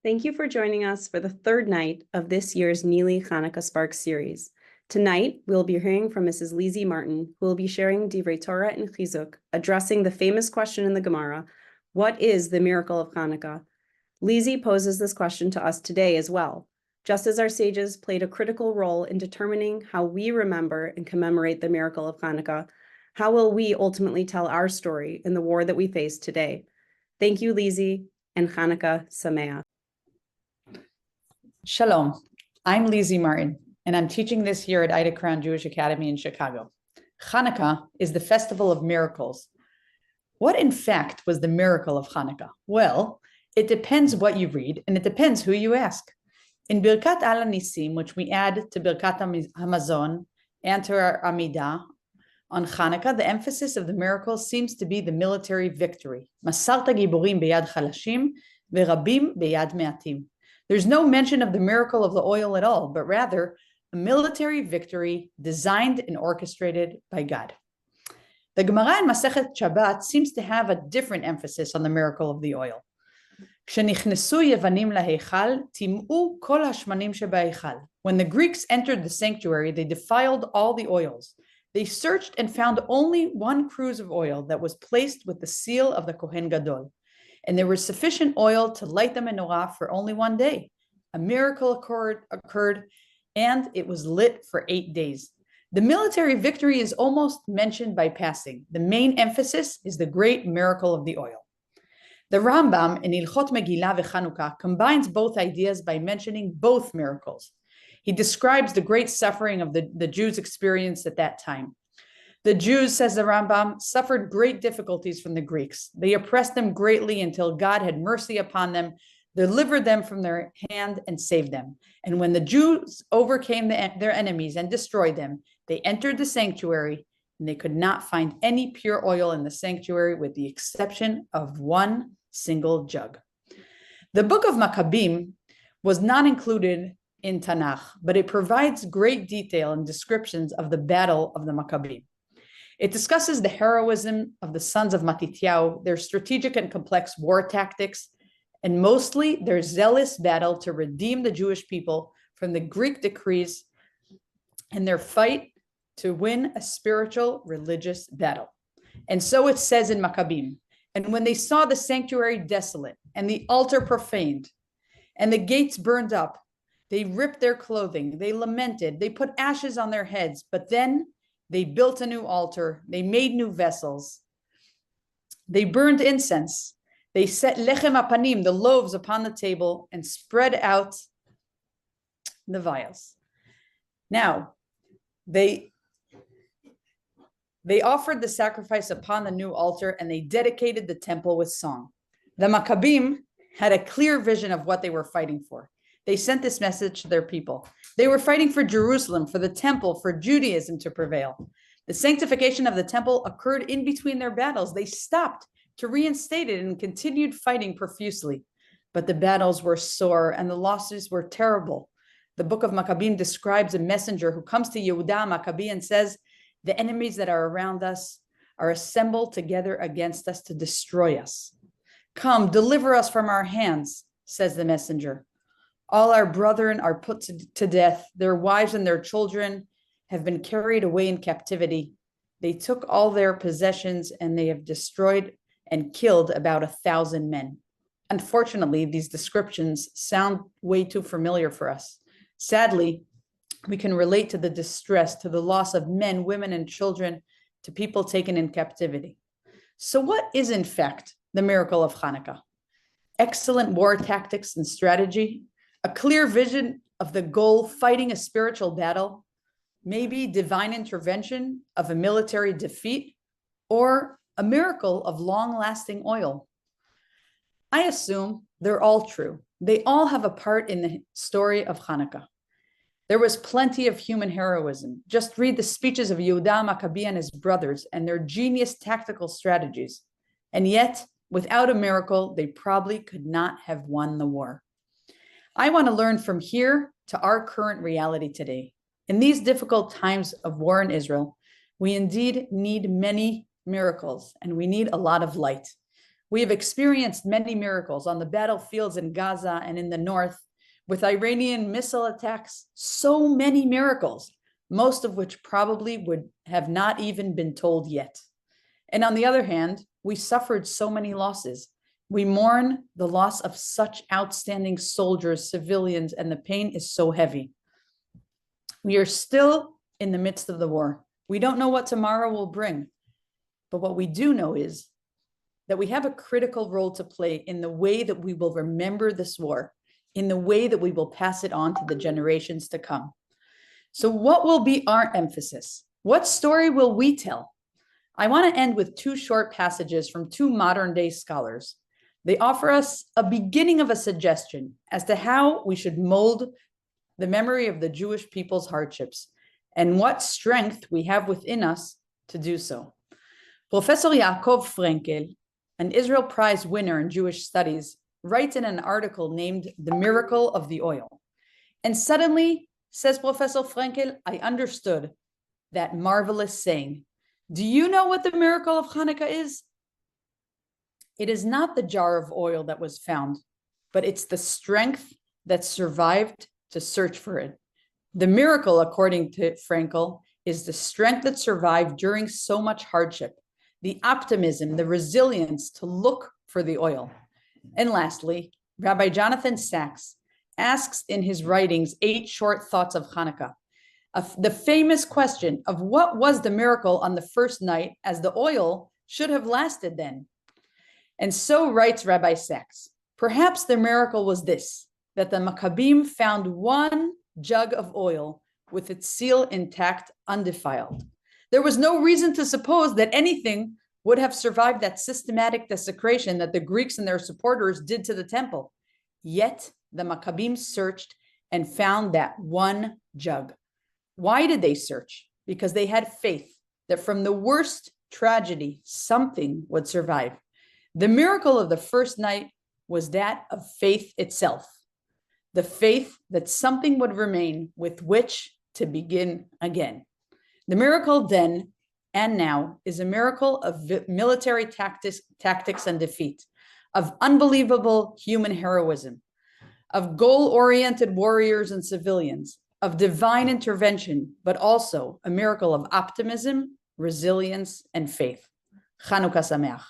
Thank you for joining us for the third night of this year's Neely Chanukah Sparks series. Tonight, we'll be hearing from Mrs. Lizi Martin, who will be sharing Divrei Torah and Chizuk, addressing the famous question in the Gemara, what is the miracle of Chanukah? Lizi poses this question to us today as well. Just as our sages played a critical role in determining how we remember and commemorate the miracle of Chanukah, how will we ultimately tell our story in the war that we face today? Thank you, Lizi, and Chanukah Sameach. Shalom, I'm Lizi Martin, and I'm teaching this year at Ida Crown Jewish Academy in Chicago. Hanukkah is the festival of miracles. What, in fact, was the miracle of Hanukkah? Well, it depends what you read, and it depends who you ask. In Birkat Al Nisim, which we add to Birkat Hamazon and to our Amidah, on Hanukkah, the emphasis of the miracle seems to be the military victory. Masarta giborim beyad chalashim, verabim beyad me'atim. There's no mention of the miracle of the oil at all, but rather a military victory designed and orchestrated by God. The Gemara in Masechet Shabbat seems to have a different emphasis on the miracle of the oil. When the Greeks entered the sanctuary, they defiled all the oils. They searched and found only one cruse of oil that was placed with the seal of the Kohen Gadol. And there was sufficient oil to light the menorah for only one day. A miracle occurred, and it was lit for 8 days. The military victory is almost mentioned by passing. The main emphasis is the great miracle of the oil. The Rambam in Ilchot Megillah v'Chanukah combines both ideas by mentioning both miracles. He describes the great suffering of the Jews experienced at that time. The Jews, says the Rambam, suffered great difficulties from the Greeks. They oppressed them greatly until God had mercy upon them, delivered them from their hand, and saved them. And when the Jews overcame their enemies and destroyed them, they entered the sanctuary, and they could not find any pure oil in the sanctuary with the exception of one single jug. The book of Maccabim was not included in Tanakh, but it provides great detail and descriptions of the battle of the Maccabim. It discusses the heroism of the sons of Matityahu, their strategic and complex war tactics, and mostly their zealous battle to redeem the Jewish people from the Greek decrees and their fight to win a spiritual religious battle. And so it says in Maccabim, and when they saw the sanctuary desolate and the altar profaned and the gates burned up, they ripped their clothing, they lamented, they put ashes on their heads, but then they built a new altar. They made new vessels. They burned incense. They set lechem apanim, the loaves, upon the table and spread out the vials. Now, they offered the sacrifice upon the new altar and they dedicated the temple with song. The Maccabim had a clear vision of what they were fighting for. They sent this message to their people. They were fighting for Jerusalem, for the temple, for Judaism to prevail. The sanctification of the temple occurred in between their battles. They stopped to reinstate it and continued fighting profusely. But the battles were sore and the losses were terrible. The book of Maccabim describes a messenger who comes to Yehuda Maccabi and says, the enemies that are around us are assembled together against us to destroy us. Come, deliver us from our hands, says the messenger. All our brethren are put to death. Their wives and their children have been carried away in captivity. They took all their possessions and they have destroyed and killed about 1,000 men. Unfortunately, these descriptions sound way too familiar for us. Sadly, we can relate to the distress, to the loss of men, women, and children, to people taken in captivity. So what is in fact the miracle of Hanukkah? Excellent war tactics and strategy, a clear vision of the goal, fighting a spiritual battle, maybe divine intervention of a military defeat, or a miracle of long-lasting oil. I assume they're all true. They all have a part in the story of Hanukkah. There was plenty of human heroism. Just read the speeches of Yehuda Maccabi and his brothers and their genius tactical strategies. And yet, without a miracle, they probably could not have won the war. I want to learn from here to our current reality today. In these difficult times of war in Israel, we indeed need many miracles and we need a lot of light. We have experienced many miracles on the battlefields in Gaza and in the north, with Iranian missile attacks, so many miracles, most of which probably would have not even been told yet. And on the other hand, we suffered so many losses. We mourn the loss of such outstanding soldiers, civilians, and the pain is so heavy. We are still in the midst of the war. We don't know what tomorrow will bring. But what we do know is that we have a critical role to play in the way that we will remember this war, in the way that we will pass it on to the generations to come. So what will be our emphasis? What story will we tell? I want to end with two short passages from two modern-day scholars. They offer us a beginning of a suggestion as to how we should mold the memory of the Jewish people's hardships and what strength we have within us to do so. Professor Yaakov Frenkel, an Israel Prize winner in Jewish studies, writes in an article named The Miracle of the Oil. And suddenly, says Professor Frenkel, I understood that marvelous saying. Do you know what the miracle of Chanuka is? It is not the jar of oil that was found, but it's the strength that survived to search for it. The miracle, according to Frenkel, is the strength that survived during so much hardship, the optimism, the resilience to look for the oil. And lastly, Rabbi Jonathan Sacks asks in his writings 8 short thoughts of Chanuka, the famous question of what was the miracle on the first night, as the oil should have lasted then. And so writes Rabbi Sacks, perhaps the miracle was this, that the Maccabim found one jug of oil with its seal intact, undefiled. There was no reason to suppose that anything would have survived that systematic desecration that the Greeks and their supporters did to the temple. Yet the Maccabim searched and found that one jug. Why did they search? Because they had faith that from the worst tragedy, something would survive. The miracle of the first night was that of faith itself, the faith that something would remain with which to begin again. The miracle then and now is a miracle of military tactics and defeat, of unbelievable human heroism, of goal-oriented warriors and civilians, of divine intervention, but also a miracle of optimism, resilience, and faith. Chanuka Sameach.